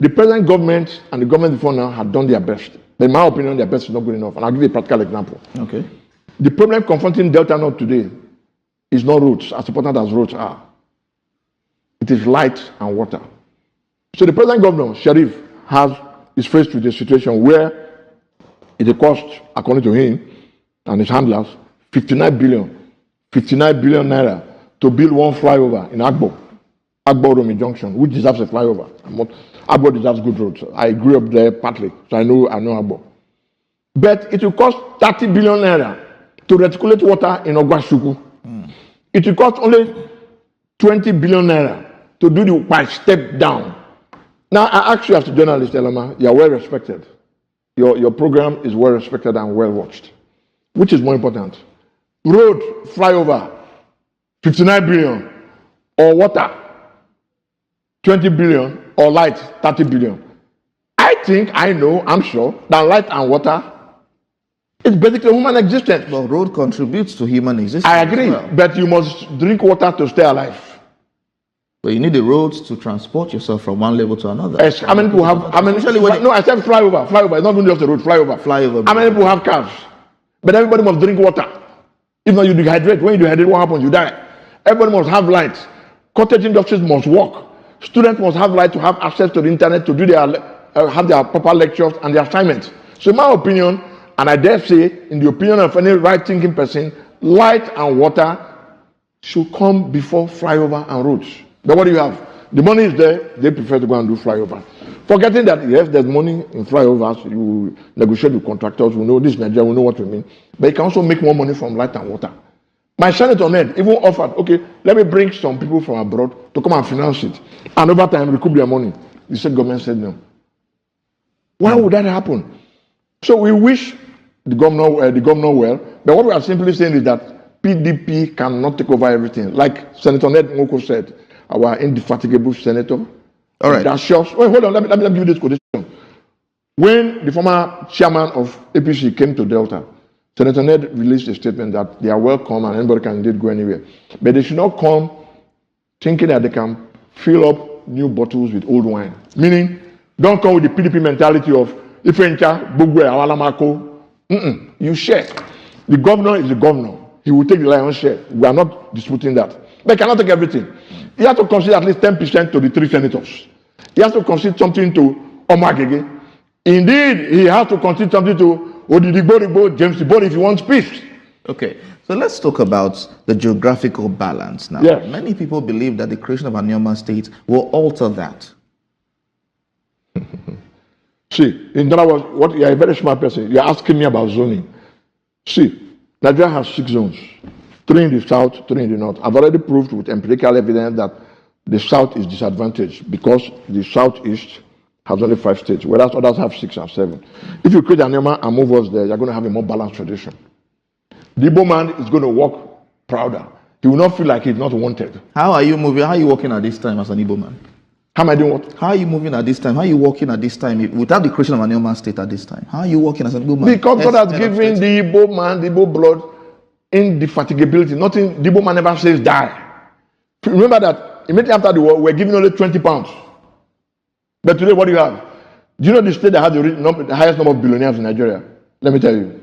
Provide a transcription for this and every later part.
The present government and the government before now had done their best. But in my opinion, their best is not good enough. And I'll give you a practical example. Okay. The problem confronting Delta North today is not roads, as important as roads are. It is light and water. So the present governor, Sheriff, is faced with a situation where it cost, according to him and his handlers, 59 billion naira to build one flyover in Agbo Romi Junction, which deserves a flyover. Agbo deserves good roads. I grew up there partly, so I know Agbo. But it will cost 30 billion naira to reticulate water in Ogwashuku. It will cost only 20 billion naira to do the by step down. Now, I ask you as a journalist, Eloma, you are well respected. Your program is well respected and well watched. Which is more important? Road, flyover, 59 billion, or water, 20 billion, or light, 30 billion. I'm sure, that light and water is basically human existence. Well, road contributes to human existence. I agree, but you must drink water to stay alive. But you need the roads to transport yourself from one level to another. Yes, how many people have? I said flyover. Flyover. It's not even just a road. Flyover. How many people have cars? But everybody must drink water. If not, you dehydrate. When you dehydrate, what happens? You die. Everybody must have lights. Cottage industries must work. Students must have light to have access to the internet to do have their proper lectures and their assignments. So, in my opinion, and I dare say, in the opinion of any right-thinking person, light and water should come before flyover and roads. But what do you have? The money is there, they prefer to go and do flyover. Forgetting that, yes, there's money in flyovers, you negotiate with contractors, we know this Nigeria, we know what we mean. But you can also make more money from light and water. My Senator Ned even offered, okay, let me bring some people from abroad to come and finance it. And over time, recoup their money. The state government said no. Why would that happen? So we wish the governor well, but what we are simply saying is that PDP cannot take over everything. Like Senator Ned Nwoko said, our indefatigable senator. All right. That's just, wait, hold on, let me give you this quotation. When the former chairman of APC came to Delta, Senator Ned released a statement that they are welcome and anybody can indeed go anywhere. But they should not come thinking that they can fill up new bottles with old wine. Meaning, don't come with the PDP mentality of Ifencha, Bugwe, Awalamako. You share. The governor is the governor. He will take the lion's share. We are not disputing that. They cannot take everything. He has to consider at least 10% to the 3 senators. He has to consider something to Omagege. Indeed, he has to consider something to Ndigbo, James Ndigbo if he wants peace. Okay, so let's talk about the geographical balance now. Yes. Many people believe that the creation of an Anioma state will alter that. See, in other words, you're a very smart person. You're asking me about zoning. See, Nigeria has 6 zones. 3 in the south, 3 in the north. I've already proved with empirical evidence that the south is disadvantaged because the southeast has only 5 states, whereas others have 6 or 7. If you create an Anioma and move us there, you're going to have a more balanced tradition. The Igbo man is going to walk prouder. He will not feel like he's not wanted. How are you moving? How are you walking at this time as an Igbo man? How am I doing what? How are you moving at this time? How are you walking at this time without the creation of an Anioma state at this time? How are you walking as an Igbo man? Because God has given the Igbo man, the Igbo blood, indefatigability. Nothing, the Igbo man never says die. Remember that immediately after the war, we were given only 20 pounds. But today, what do you have? Do you know the state that has the highest number of billionaires in Nigeria? Let me tell you.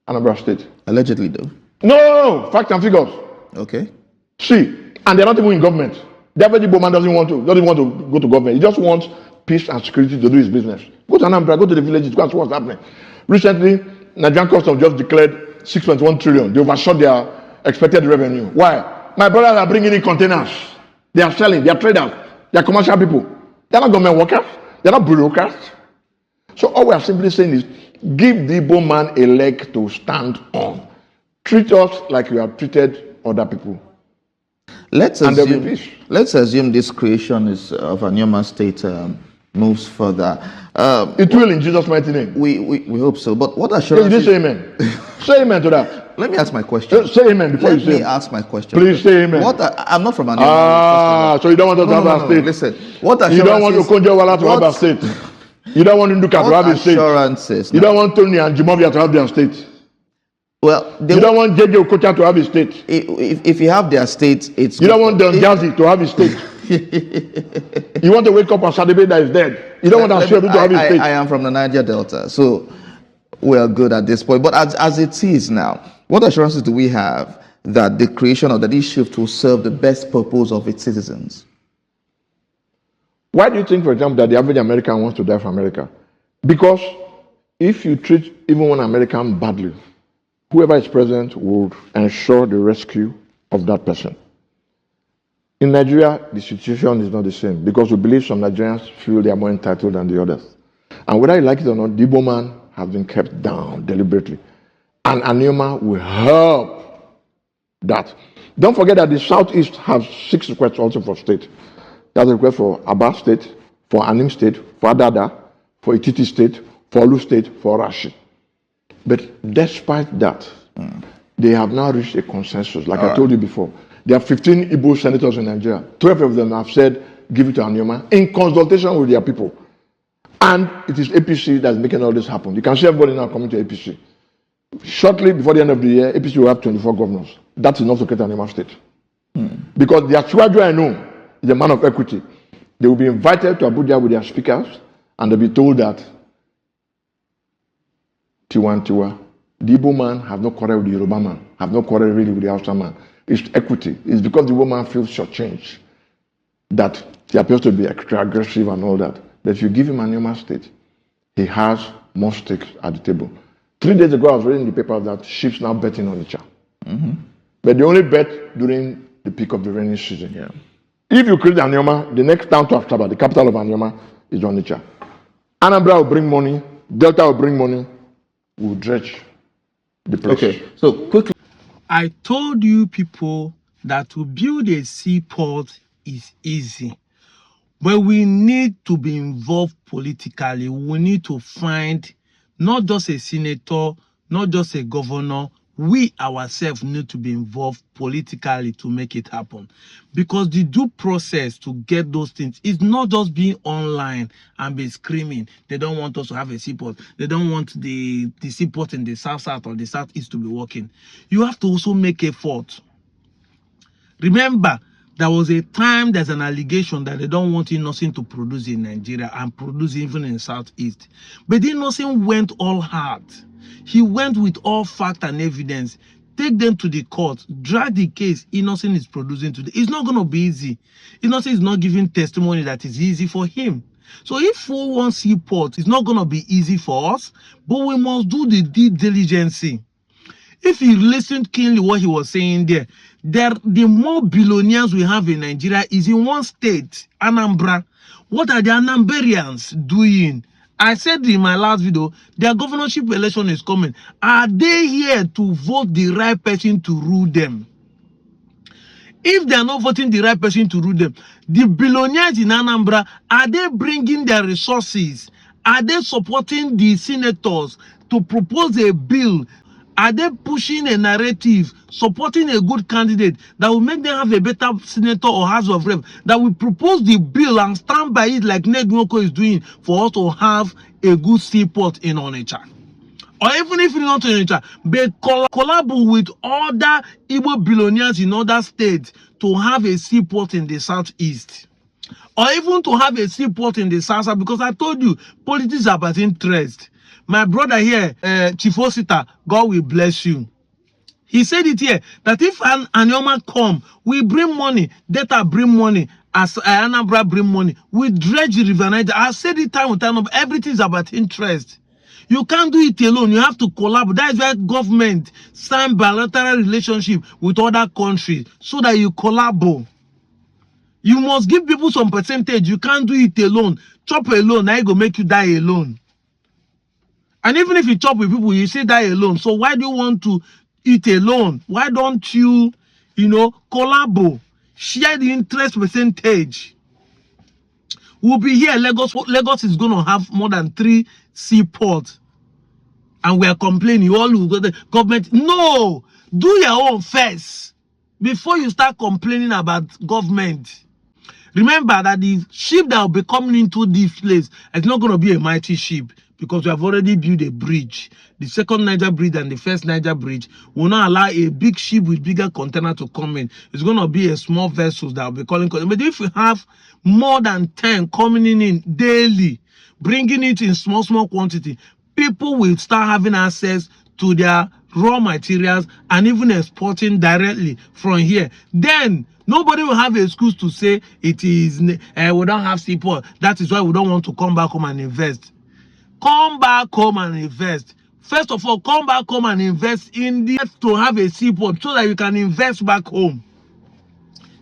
Anambra State. Allegedly, though. No, facts and figures. Okay. See, and they're not even in government. The average Igbo man doesn't want to go to government. He just wants peace and security to do his business. Go to Anambra, go to the villages, go and see what's happening. Recently, Nigerian Customs just declared 6.1 trillion. They overshot their expected revenue. Why? My brothers are bringing in containers. They are selling. They are traders. They are commercial people. They are not government workers. They are not bureaucrats. So all we are simply saying is, give the Igbo man a leg to stand on. Treat us like we have treated other people. Let's assume this creation of a Anioma state moves further. It will in Jesus' mighty name. We hope so. But what assurance? Did you say amen? Say amen to that. Let me ask my question. Say amen before you say. Let me ask my question. Please say amen. I'm not from Anioma. So you don't want us to have a state? Listen. What assurances? You don't want Okonjo-Iweala to have a state. You don't want Nduka to have a state. Assurances? You don't want Tony and Jimovia to have their state. Well, you don't want JJ Okocha to have his state. If you have their state, it's. You don't want Don Jazzy to have his state. You want to wake up on Saturday that is dead. You don't want Akurueulo to have his state. I am from the Niger Delta, so we are good at this point. But as it is now, what assurances do we have that the creation of this shift will serve the best purpose of its citizens? Why do you think, for example, that the average American wants to die for America? Because if you treat even one American badly, whoever is president will ensure the rescue of that person. In Nigeria, the situation is not the same because we believe some Nigerians feel they are more entitled than the others. And whether you like it or not, the Igbo man has been kept down deliberately. And Anioma will help that. Don't forget that the Southeast has 6 requests also for state. There's a request for Aba State, for Anim State, for Adada, for Ititi State, for Olu State, for Rashi. But despite that, they have now reached a consensus. Like I told you before, there are 15 Igbo senators in Nigeria. 12 of them have said, give it to Anioma in consultation with their people. And it is APC that's making all this happen. You can see everybody now coming to APC. Shortly before the end of the year, APC will have 24 governors. That's enough to create Anioma State. Because the Akurueulo I know is a man of equity. They will be invited to Abuja with their speakers, and they'll be told that Tiwa, the Igbo man have no quarrel with the Yoruba man, have no quarrel really with the Hausa man. It's equity. It's because the woman feels shortchanged that he appears to be extra aggressive and all that. That if you give him Anioma State, he has more stakes at the table. 3 days ago, I was reading in the paper that ships now betting on Onitsha. But they only bet during the peak of the rainy season. Yeah. If you create Anioma, the next town to Asaba, the capital of Anioma, is Onitsha. Anambra will bring money, Delta will bring money, will dredge the place. Okay, so quickly. I told you people that to build a seaport is easy. But we need to be involved politically. We need to find not just a senator, not just a governor. We ourselves need to be involved politically to make it happen. Because the due process to get those things is not just being online and be screaming. They don't want us to have a seaport. They don't want the seaport in the south or the southeast to be working. You have to also make effort. Remember, there was a time there's an allegation that they don't want Innocent to produce in Nigeria and produce even in Southeast. But Innocent went all hard. He went with all fact and evidence. Take them to the court, drag the case Innocent is producing today. It's not going to be easy. Innocent is not giving testimony that is easy for him. So if we want seaport, it's not going to be easy for us, but we must do the due diligence. If you listen keenly what he was saying there, the more billionaires we have in Nigeria is in one state, Anambra. What are the Anambarians doing? I said in my last video, their governorship election is coming. Are they here to vote the right person to rule them? If they are not voting the right person to rule them, the billionaires in Anambra, are they bringing their resources? Are they supporting the senators to propose a bill? Are they pushing a narrative, supporting a good candidate that will make them have a better senator or House of Rep, that will propose the bill and stand by it like Ndigbo is doing for us to have a good seaport in Onitsha? Or even if it's not in Onitsha, but collab with other Igbo billionaires in other states to have a seaport in the southeast. Or even to have a seaport in the south, because I told you, politics are about interest. My brother here, Chief Osita, God will bless you. He said it here, that if an Anioma come, we bring money, Data bring money, as Anambra bring money, we dredge the River Niger. I said it time and time, everything is about interest. You can't do it alone, you have to collaborate. That is why government sign bilateral relationship with other countries, so that you collaborate. You must give people some percentage. You can't do it alone. Chop alone, now it go make you die alone. And even if you chop with people, you still die alone. So why do you want to eat alone? Why don't you, collaborate? Share the interest percentage. We'll be here. Lagos is going to have more than 3 seaports. And we are complaining. You all will go to the government. No! Do your own first before you start complaining about government. Remember that the ship that will be coming into this place is not going to be a mighty ship, because we have already built a bridge. The second Niger bridge and the first Niger bridge will not allow a big ship with bigger container to come in. It's going to be a small vessels that will be calling. But if we have more than 10 coming in daily, bringing it in small quantity, people will start having access to their raw materials and even exporting directly from here. Then nobody will have an excuse to say it is we don't have seaport. That is why we don't want to come back home and invest. Come back home and invest. First of all, come back home and invest in the to have a seaport so that you can invest back home.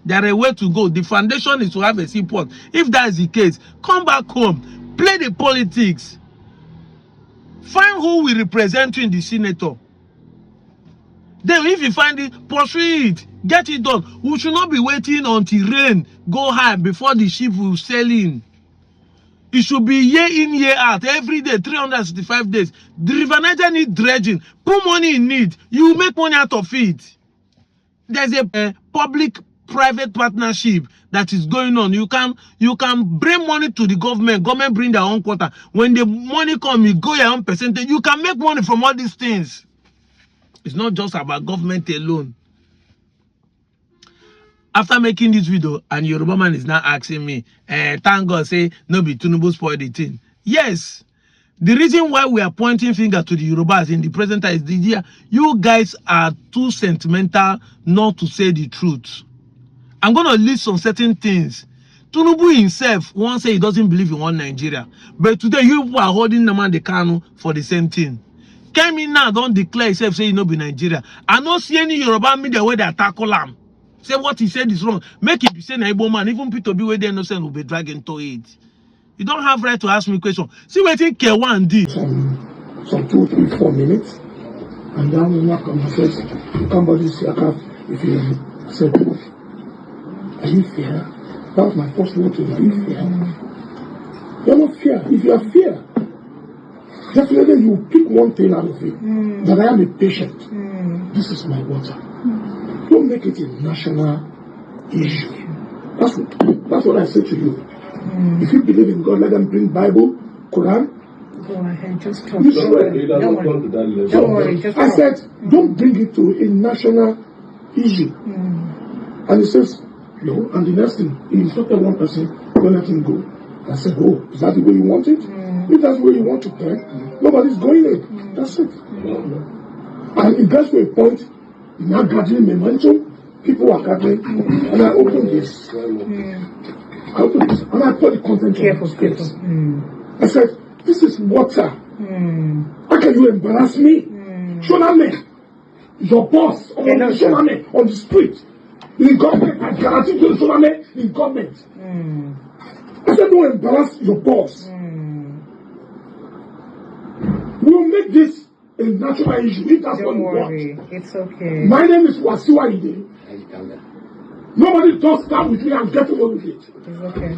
There is a way to go. The foundation is to have a seaport. If that is the case, come back home, play the politics, find who will represent you in the senator. Then if you find it, pursue it, get it done. We should not be waiting until rain go high before the ship will sail in. It should be year in, year out, every day, 365 days. The River Niger needs dredging. Put money in it. You will make money out of it. There's a public-private partnership that is going on. You can bring money to the government. Government bring their own quota. When the money comes, you go your own percentage. You can make money from all these things. It's not just about government alone. After making this video, and Yoruba man is now asking me, thank God, say, no be Tinubu spoil the thing. Yes. The reason why we are pointing finger to the Yorubas in the present time is you guys are too sentimental not to say the truth. I'm going to list some certain things. Tinubu himself once say he doesn't believe in one Nigeria. But today, you people are holding Nnamdi Kanu for the same thing. Kemi now don't declare himself, say he no be Nigeria. I don't see any Yoruba media where they tackle him. Say what he said is wrong. Make it be saying Igbo man. Even people be where they innocent will be dragged into it. You don't have right to ask me question. See what I think K1 did. Some 2, 3, 4 minutes. And then we knock on the face. Somebody say, if you said, are you fear? That was my first word to you. Are you fear? You're not fear. If you are fear, definitely you pick one thing out of it. That I am a patient. This is my water. Don't make it a national issue. That's what I say to you. If you believe in God, let them bring Bible, Quran. Go ahead, just talk. Don't worry. I said, don't bring it to a national issue. And he says, no. And the next thing, he instructed one person, don't let him go. I said, oh, is that the way you want it? If that's the way you want to play, nobody's going in. That's it. And it gets to a point, now gathering momentum, people are gathering, and I opened this. I opened this, and I put the content on the screen. I said, this is water. How can you embarrass me? Shoname, your boss, Shoname on the street. In government, I guarantee you Shoname in government. I said, don't embarrass your boss. We'll make this a national issue. If that's what you want. It's okay. My name is Wasiwa Ide. Nobody does that with me and get away with it. It's okay.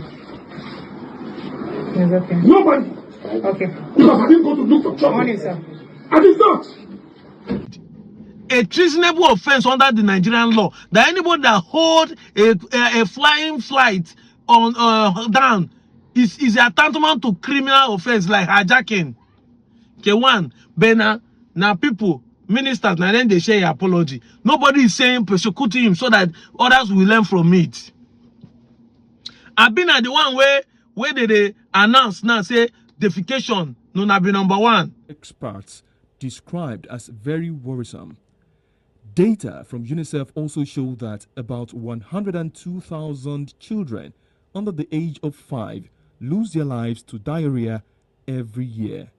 It's okay. Nobody. Okay. Because I didn't go to look for trouble. Morning, sir. I did not. A treasonable offense under the Nigerian law that anybody that hold a flying flight on down is a tantamount to criminal offense like hijacking. K1, but now people, ministers, now then they share apology. Nobody is saying persecuting him so that others will learn from it. I've been at the one where they announce now say defecation no na be number one. Experts described as very worrisome. Data from UNICEF also show that about 102,000 children under the age of 5 lose their lives to diarrhea every year.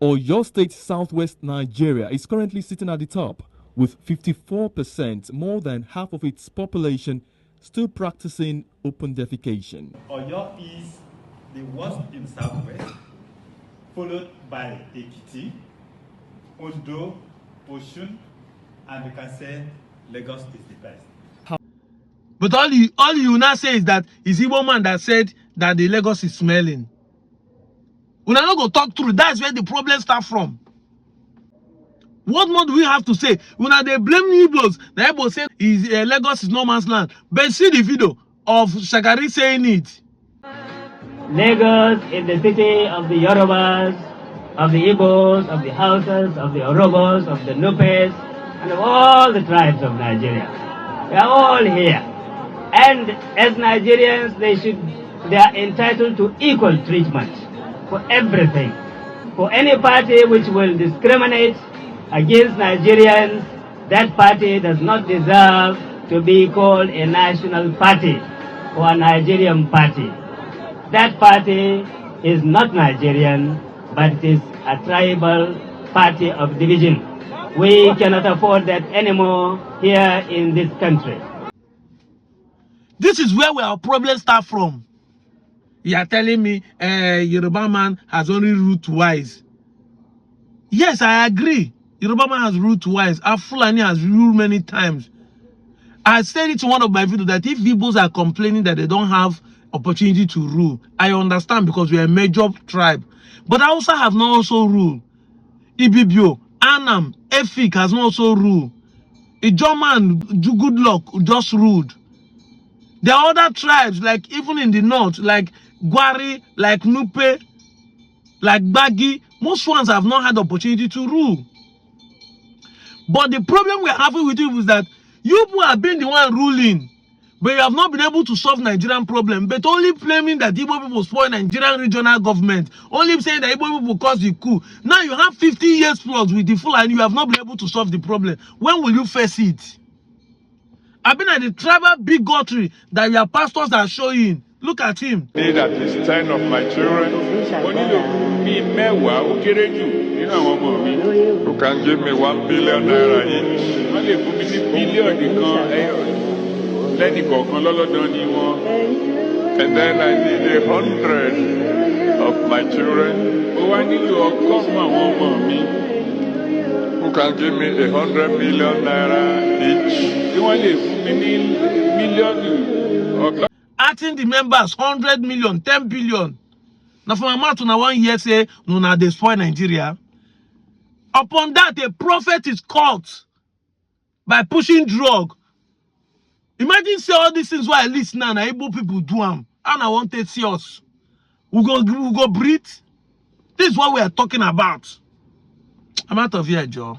Oyo State, Southwest Nigeria is currently sitting at the top with 54%, more than half of its population, still practicing open defecation. Oyo is the worst in Southwest, followed by Ekiti, Ondo, Osun, and you can say Lagos is the best. But all you now say is that is Igbo man that said that the Lagos is smelling. We're not going to talk through. That's where the problem starts from. What more do we have to say? When they blame Igbos, the Igbo say Lagos is no man's land. But see the video. of Shagari saying it. Lagos is the city of the Yorubas, of the Igbos, of the Hausas, of the Orobos, of the Nupes, and of all the tribes of Nigeria. They are all here. And as Nigerians, they are entitled to equal treatment for everything. For any party which will discriminate against Nigerians, that party does not deserve to be called a national party or a Nigerian party. That party is not Nigerian, but it is a tribal party of division. We cannot afford that anymore here in this country. This is where our problems start from. You are telling me Yoruba man has only ruled twice. Yes, I agree. Yoruba man has ruled twice. Fulani has ruled many times. I said it in one of my videos that if Igbos are complaining that they don't have opportunity to rule, I understand because we are a major tribe. But Hausa have not also ruled. Ibibio, Anam, Efik has not also ruled. Ijoman, good luck, just ruled. There are other tribes, like even in the north, like Gwari, like Nupe, like Bagi. Most ones have not had the opportunity to rule. But the problem we're having with you is that you have been the one ruling, but you have not been able to solve Nigerian problem, but only claiming that Igbo people spoil Nigerian regional government, only saying that Igbo people caused the coup. Now you have 50 years plus with the Fulani, you have not been able to solve the problem. When will you face it? I've been at the tribal bigotry that your pastors are showing. Look at him. That is 10 of my children. Who can give me 1 billion naira each? And then I need 100 of my children. Oh, I need to come who can give me 100 million naira each? You want million? Acting the members 100 million, 10 billion. Now for my mouth na 1 year say no na they spoil Nigeria. Upon that, a prophet is caught by pushing drug. Imagine say all these things why at least now Igbo people do them. And I want to see us. We go breathe. This is what we are talking about. I'm out of here, Joe.